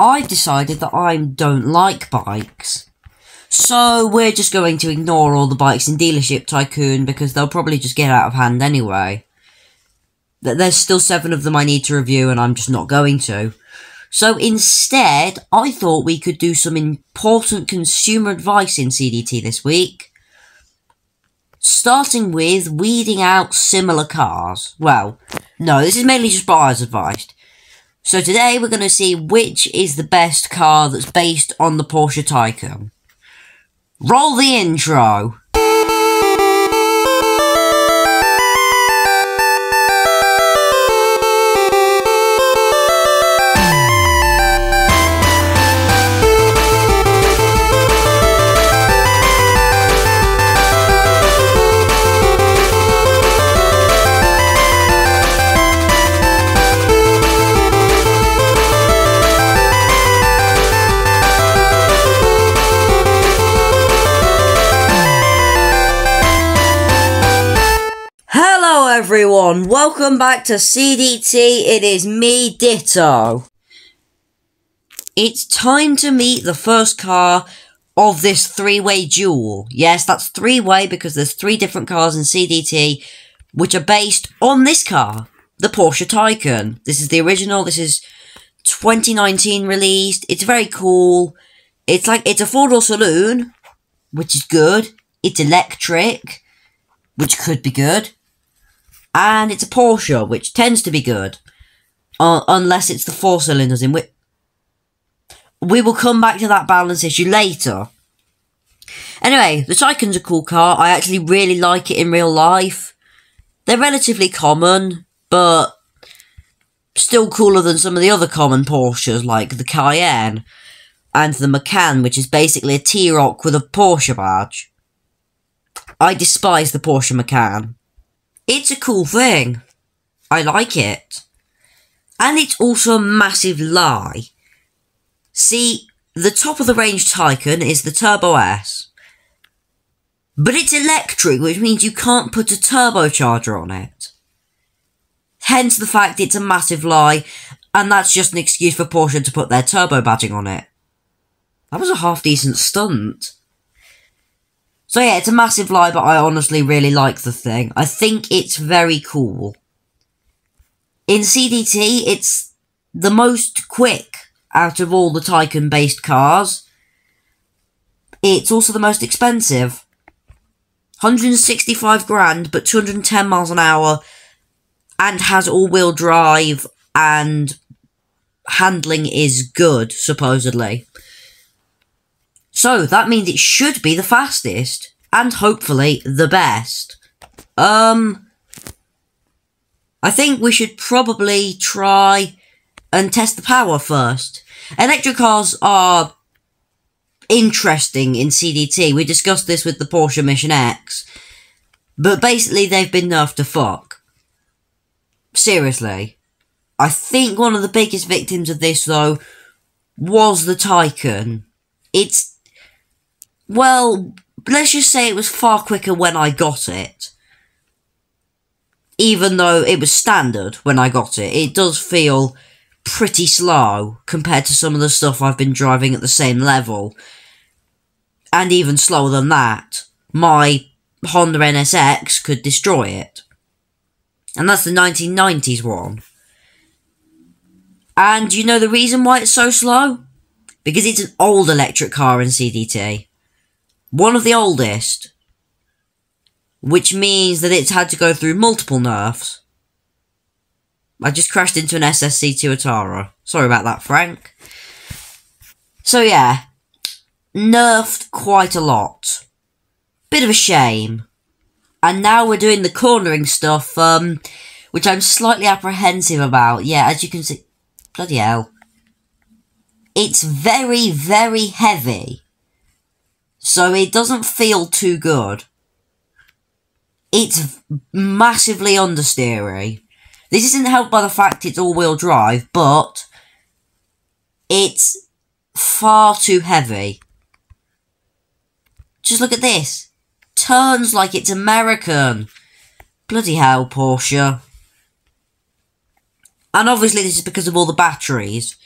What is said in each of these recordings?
I've decided that I don't like bikes. So we're just going to ignore all the bikes in Dealership Tycoon because they'll probably just get out of hand anyway. There's still 7 of them I need to review and I'm just not going to. So instead, I thought we could do some important consumer advice in CDT this week. Starting with weeding out similar cars. Well, no, this is mainly just buyer's advice. So today we're going to see which is the best car that's based on the Porsche Taycan. Roll the intro! Hello everyone, welcome back to CDT, it is me, Ditto. It's time to meet the first car of this 3-way duel. Yes, that's 3-way because there's 3 different cars in CDT which are based on this car, the Porsche Taycan. This is the original, this is 2019 released, it's very cool. It's a 4-door saloon, which is good. It's electric, which could be good. And it's a Porsche, which tends to be good. Unless it's the 4 cylinders in which... We will come back to that balance issue later. Anyway, the Taycan's a cool car. I actually really like it in real life. They're relatively common, but still cooler than some of the other common Porsches, like the Cayenne and the Macan, which is basically a T-Roc with a Porsche badge. I despise the Porsche Macan. It's a cool thing. I like it. And it's also a massive lie. See, the top of the range Tycoon is the Turbo S. But it's electric, which means you can't put a turbocharger on it. Hence the fact it's a massive lie, and that's just an excuse for Porsche to put their turbo badging on it. That was a half-decent stunt. So yeah, it's a massive lie, but I honestly really like the thing. I think it's very cool. In CDT, it's the most quick out of all the Taycan-based cars. It's also the most expensive. 165 grand, but 210 miles an hour, and has all-wheel drive, and handling is good, supposedly. So, that means it should be the fastest, and hopefully the best. I think we should probably try and test the power first. Electric cars are interesting in CDT. We discussed this with the Porsche Mission X. But basically, they've been nerfed to fuck. Seriously. I think one of the biggest victims of this, though, was the Tycoon. Well, let's just say it was far quicker when I got it. Even though it was standard when I got it, it does feel pretty slow compared to some of the stuff I've been driving at the same level. And even slower than that. My Honda NSX could destroy it. And that's the 1990s one. And you know the reason why it's so slow? Because it's an old electric car in CDT. One of the oldest. Which means that it's had to go through multiple nerfs. I just crashed into an SSC2 Atara. Sorry about that, Frank. So yeah. Nerfed quite a lot. Bit of a shame. And now we're doing the cornering stuff, which I'm slightly apprehensive about. Yeah, as you can see... Bloody hell. It's very, very heavy. So it doesn't feel too good. It's massively understeery. This isn't helped by the fact it's all-wheel drive, but it's far too heavy. Just look at this. Turns like it's American. Bloody hell, Porsche. And obviously this is because of all the batteries.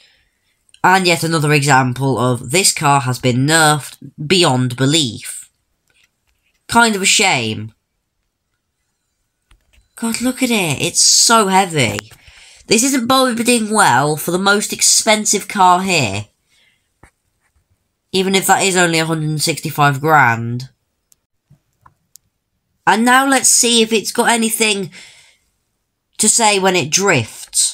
And yet another example of this car has been nerfed beyond belief. Kind of a shame. God, look at it. It's so heavy. This isn't boding well for the most expensive car here. Even if that is only 165 grand. And now let's see if it's got anything to say when it drifts.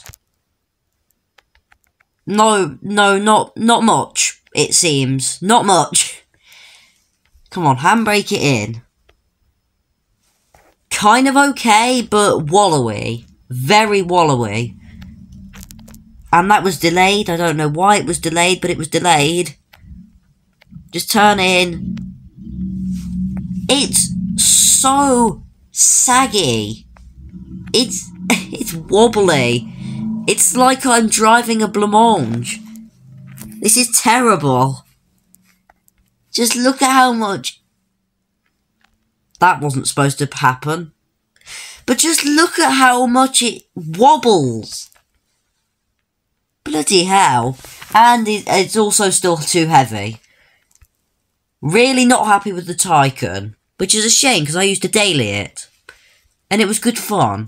No, not much, it seems. Not much. Come on, handbrake it in. Kind of okay, but wallowy. Very wallowy. And that was delayed. I don't know why it was delayed, but it was delayed. Just turn in. It's so saggy. It's wobbly. It's like I'm driving a blancmange. This is terrible. Just look at how much... That wasn't supposed to happen. But just look at how much it wobbles. Bloody hell. And it's also still too heavy. Really not happy with the Tycoon. Which is a shame, because I used to daily it. And it was good fun.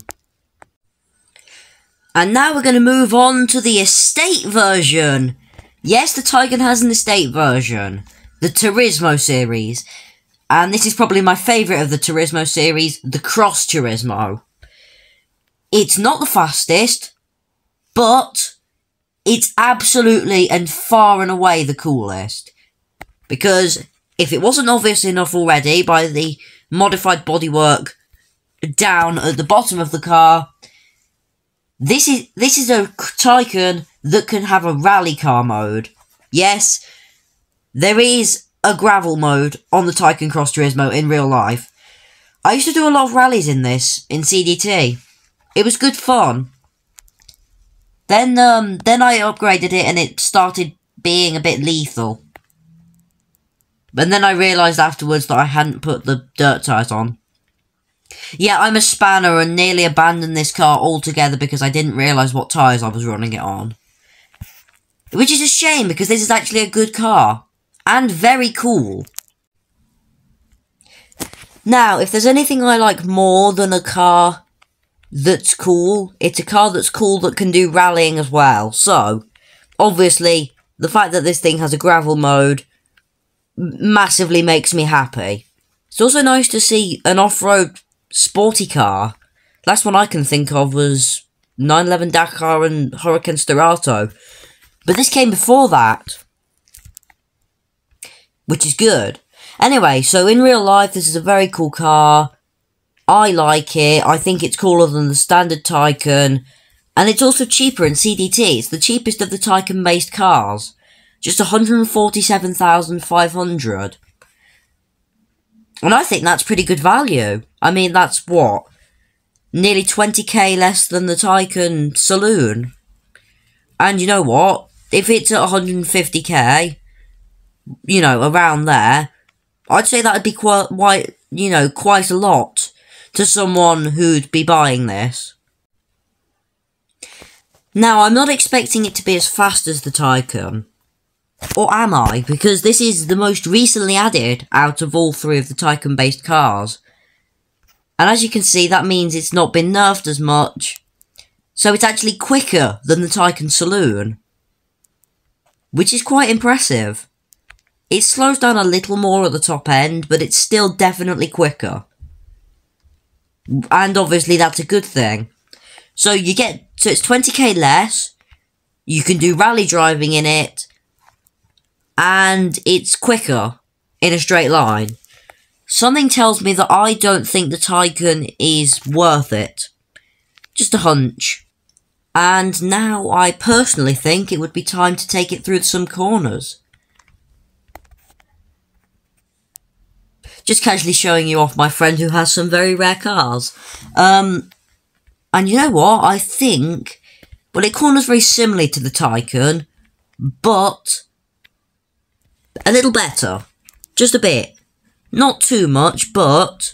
And now we're going to move on to the estate version. Yes, the Tycoon has an estate version. The Turismo series. And this is probably my favourite of the Turismo series, the Cross Turismo. It's not the fastest, but it's absolutely and far and away the coolest. Because if it wasn't obvious enough already by the modified bodywork down at the bottom of the car, this is a Tycoon that can have a rally car mode. Yes, there is a gravel mode on the Tycoon Cross Turismo in real life. I used to do a lot of rallies in this, in CDT. It was good fun. Then I upgraded it and it started being a bit lethal. But then I realised afterwards that I hadn't put the dirt tyres on. Yeah, I'm a spanner and nearly abandoned this car altogether because I didn't realise what tyres I was running it on. Which is a shame because this is actually a good car. And very cool. Now, if there's anything I like more than a car that's cool, it's a car that's cool that can do rallying as well. So, obviously, the fact that this thing has a gravel mode massively makes me happy. It's also nice to see an off-road sporty car. Last one I can think of was 911 Dakar and Hurricane Sterato. But this came before that. Which is good. Anyway, so in real life, this is a very cool car. I like it. I think it's cooler than the standard Tycoon. And it's also cheaper in CDT. It's the cheapest of the Tycoon-based cars. Just 147,500. And I think that's pretty good value. I mean, that's what? Nearly 20k less than the Tycoon Saloon. And you know what? If it's at 150k... you know, around there, I'd say that'd be quite a lot to someone who'd be buying this. Now, I'm not expecting it to be as fast as the Tycoon. Or am I? Because this is the most recently added out of all three of the Tycoon-based cars. And as you can see, that means it's not been nerfed as much. So it's actually quicker than the Tycoon Saloon. Which is quite impressive. It slows down a little more at the top end, but it's still definitely quicker. And obviously that's a good thing. So it's 20k less, you can do rally driving in it, and it's quicker in a straight line. Something tells me that I don't think the Tycoon is worth it. Just a hunch. And now I personally think it would be time to take it through some corners. Just casually showing you off my friend who has some very rare cars. And you know what? I think... well, it corners very similarly to the Tycoon, but a little better. Just a bit. Not too much, but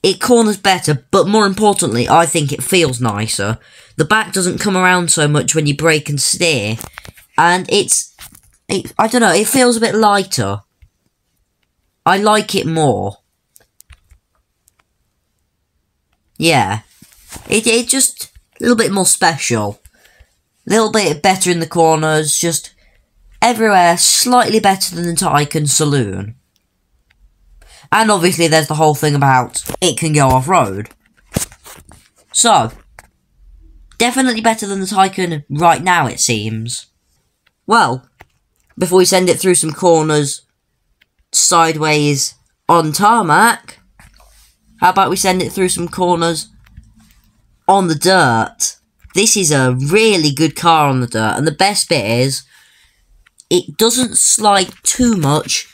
it corners better. But more importantly, I think it feels nicer. The back doesn't come around so much when you brake and steer. And I don't know, it feels a bit lighter. I like it more. Yeah. It just a little bit more special. A little bit better in the corners, just everywhere slightly better than the Tycoon Saloon. And obviously there's the whole thing about it can go off-road. So, definitely better than the Tycoon right now, it seems. Well, before we send it through some corners sideways on tarmac, how about we send it through some corners on the dirt? This is a really good car on the dirt, and the best bit is, it doesn't slide too much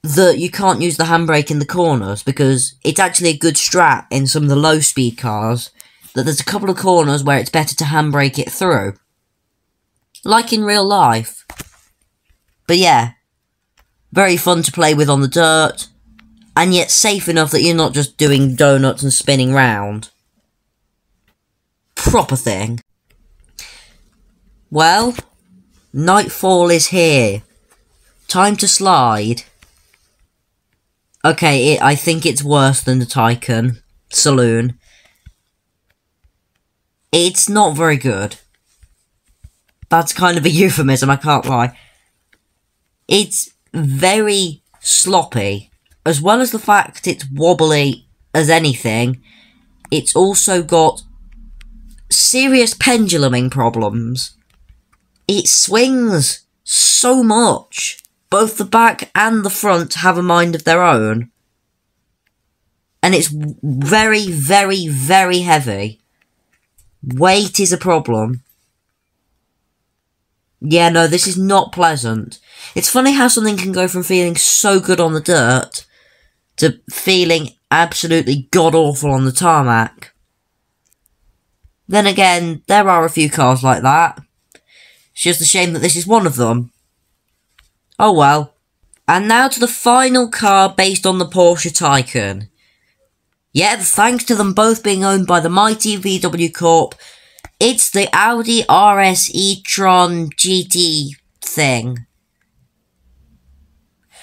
that you can't use the handbrake in the corners, because it's actually a good strat in some of the low-speed cars, that there's a couple of corners where it's better to handbrake it through. Like in real life. But yeah, very fun to play with on the dirt, and yet safe enough that you're not just doing donuts and spinning round. Proper thing. Well, nightfall is here. Time to slide. Okay, I think it's worse than the Tycoon Saloon. It's not very good. That's kind of a euphemism, I can't lie. It's very sloppy. As well as the fact it's wobbly as anything, it's also got serious penduluming problems. It swings so much. Both the back and the front have a mind of their own. And it's very, very, very heavy. Weight is a problem. Yeah, no, this is not pleasant. It's funny how something can go from feeling so good on the dirt to feeling absolutely god-awful on the tarmac. Then again, there are a few cars like that. It's just a shame that this is one of them. Oh well. And now to the final car based on the Porsche Taycan. Yeah, thanks to them both being owned by the mighty VW Corp, it's the Audi RS e-tron GT thing.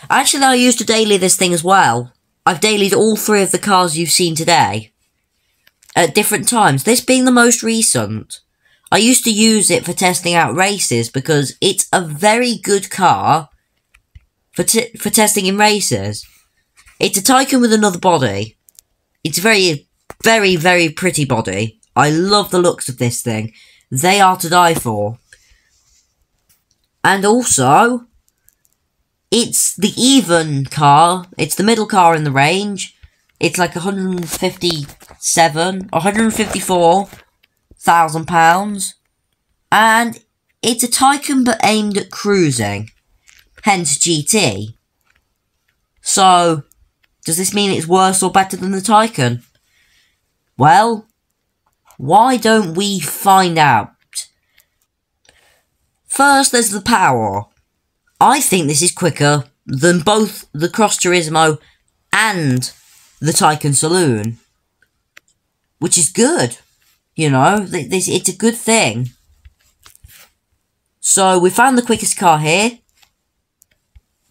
Actually, I used to daily this thing as well. I've dailied all three of the cars you've seen today. At different times, this being the most recent. I used to use it for testing out races because it's a very good car for testing in races. It's a Tycoon with another body. It's a very, very, very pretty body. I love the looks of this thing. They are to die for. And also, it's the even car. It's the middle car in the range. It's like £154,000. And it's a Tycoon but aimed at cruising. Hence GT. So, does this mean it's worse or better than the Tycoon? Well, why don't we find out? First, there's the power. I think this is quicker than both the Cross Turismo and the Tycoon Saloon. Which is good. You know, it's a good thing. So, we found the quickest car here.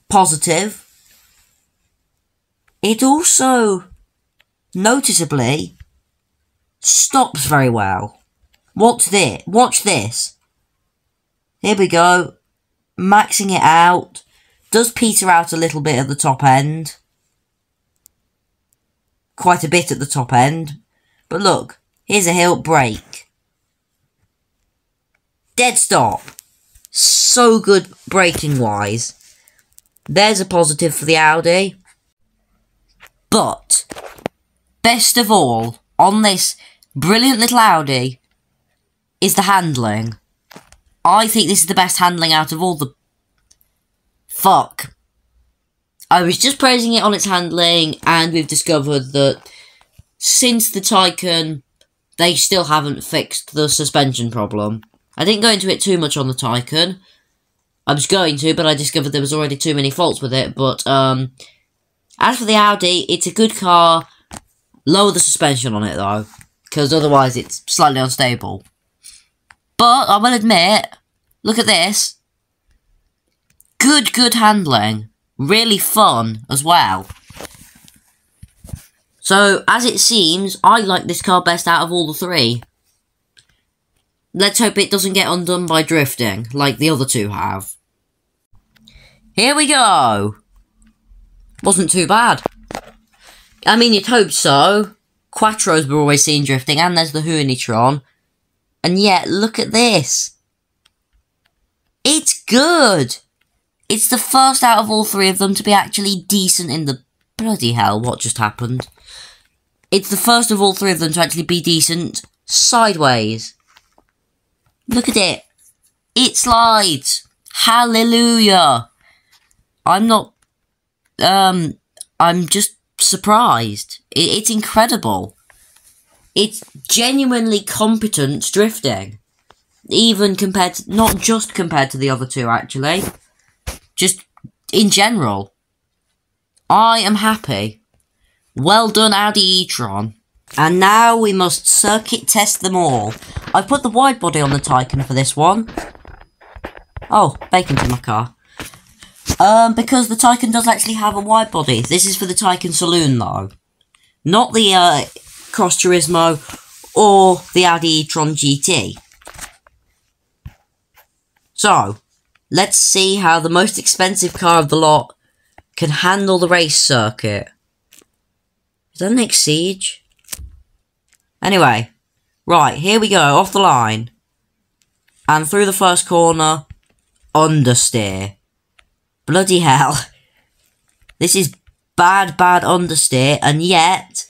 Positive. It also, noticeably, stops very well. Watch this. Here we go. Maxing it out. Does peter out a little bit at the top end. Quite a bit at the top end. But look, here's a hill, brake. Dead stop. So good braking wise. There's a positive for the Audi. But, best of all, on this brilliant little Audi, is the handling. I think this is the best handling out of all the... Fuck. I was just praising it on its handling, and we've discovered that since the Tycoon, they still haven't fixed the suspension problem. I didn't go into it too much on the Tycoon. I was going to, but I discovered there was already too many faults with it. But, as for the Audi, it's a good car. Lower the suspension on it, though. Because otherwise it's slightly unstable. But, I will admit, Look at this. Good handling. Really fun as well. So, as it seems, I like this car best out of all the three. Let's hope it doesn't get undone by drifting, like the other two have. Here we go! Wasn't too bad. I mean, you'd hope so. Quattros were always seen drifting, and there's the Hoonitron. And yet, look at this. It's good! It's the first out of all three of them to be actually decent in the... Bloody hell, what just happened? It's the first of all three of them to actually be decent sideways. Look at it. It slides. Hallelujah. I'm not... I'm just surprised. It's incredible. It's genuinely competent drifting. Even compared to... Not just compared to the other two, actually. Just in general. I am happy. Well done, Audi e-tron. And now we must circuit test them all. I've put the wide body on the Tycoon for this one. Oh, bacon's in my car. Because the Tycoon does actually have a wide body. This is for the Tycoon Saloon, though. Not the, Cross Turismo or the Audi e-tron GT. So, let's see how the most expensive car of the lot can handle the race circuit. Is that an Exige? Anyway, right, here we go, off the line. And through the first corner, understeer. Bloody hell. This is bad understeer, and yet...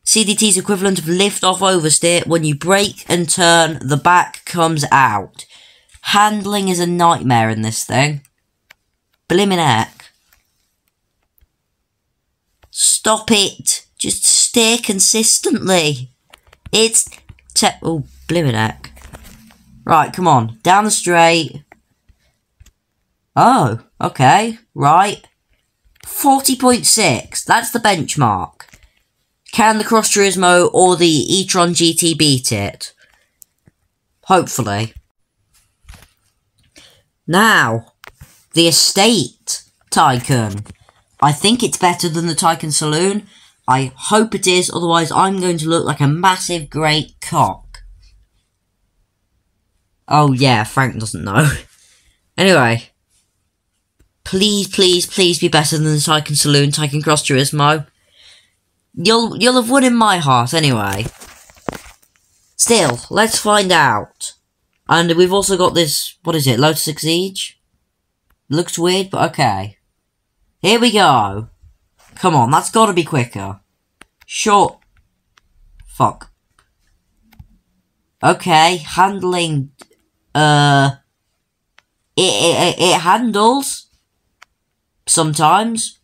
CDT's equivalent of lift-off oversteer. When you brake and turn, the back comes out. Handling is a nightmare in this thing. Blimmin' heck. Stop it. Just steer consistently. It's... oh, blimmin' heck. Right, come on. Down the straight. Oh, okay. Right. 40.6. That's the benchmark. Can the Cross Turismo or the e-tron GT beat it? Hopefully. Now, the Estate Tycoon. I think it's better than the Tycoon Saloon. I hope it is, otherwise I'm going to look like a massive great cock. Oh yeah, Frank doesn't know. Anyway. Please be better than the Tycoon Saloon, Tycoon Cross Turismo. You'll have won in my heart anyway. Still, let's find out. And we've also got this, what is it, Lotus Exige? Looks weird, but okay. Here we go. Come on, that's gotta be quicker. Short. Fuck. Okay, handling, it handles. Sometimes.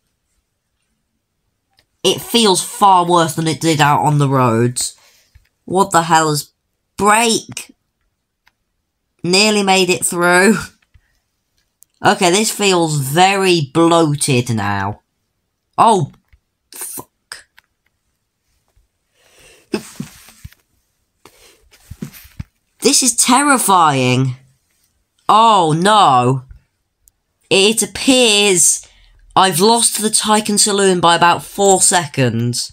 It feels far worse than it did out on the roads. What the hell is... Brake! Nearly made it through. Okay, this feels very bloated now. Oh, fuck. This is terrifying. Oh, no. It appears I've lost the Tycoon Saloon by about 4 seconds.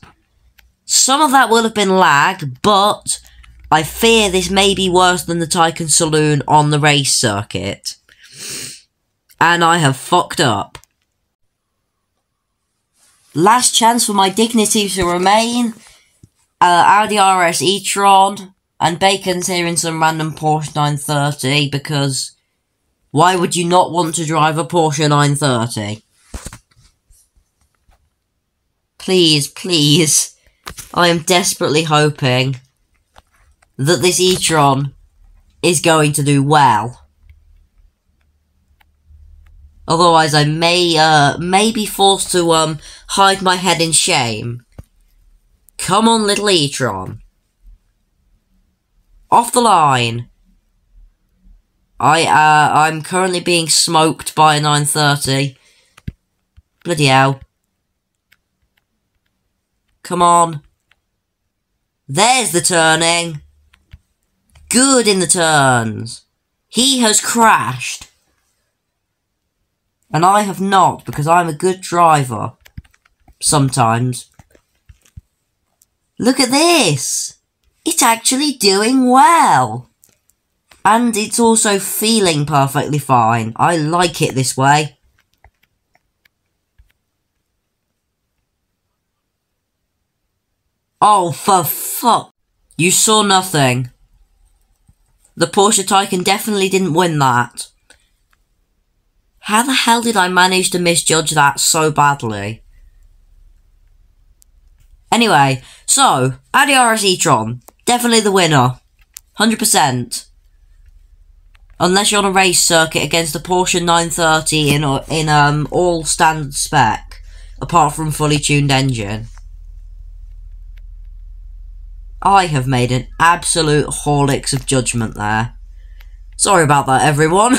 Some of that will have been lag, but I fear this may be worse than the Tycoon Saloon on the race circuit. And I have fucked up. Last chance for my dignity to remain. Audi RS e-tron. And Bacon's here in some random Porsche 930 because... Why would you not want to drive a Porsche 930? Please. I am desperately hoping that this e-tron is going to do well. Otherwise, I may be forced to, hide my head in shame. Come on, little e-tron. Off the line. I'm currently being smoked by a 930. Bloody hell. Come on. There's the turning. Good in the turns. He has crashed. And I have not, because I'm a good driver. Sometimes. Look at this! It's actually doing well! And it's also feeling perfectly fine. I like it this way. Oh, for fuck. You saw nothing. The Porsche Taycan definitely didn't win that. How the hell did I manage to misjudge that so badly? Anyway, so, Adiaris e-tron. Definitely the winner. 100%. Unless you're on a race circuit against the Porsche 930 in all standard spec. Apart from fully tuned engine. I have made an absolute horlicks of judgment there. Sorry about that, everyone.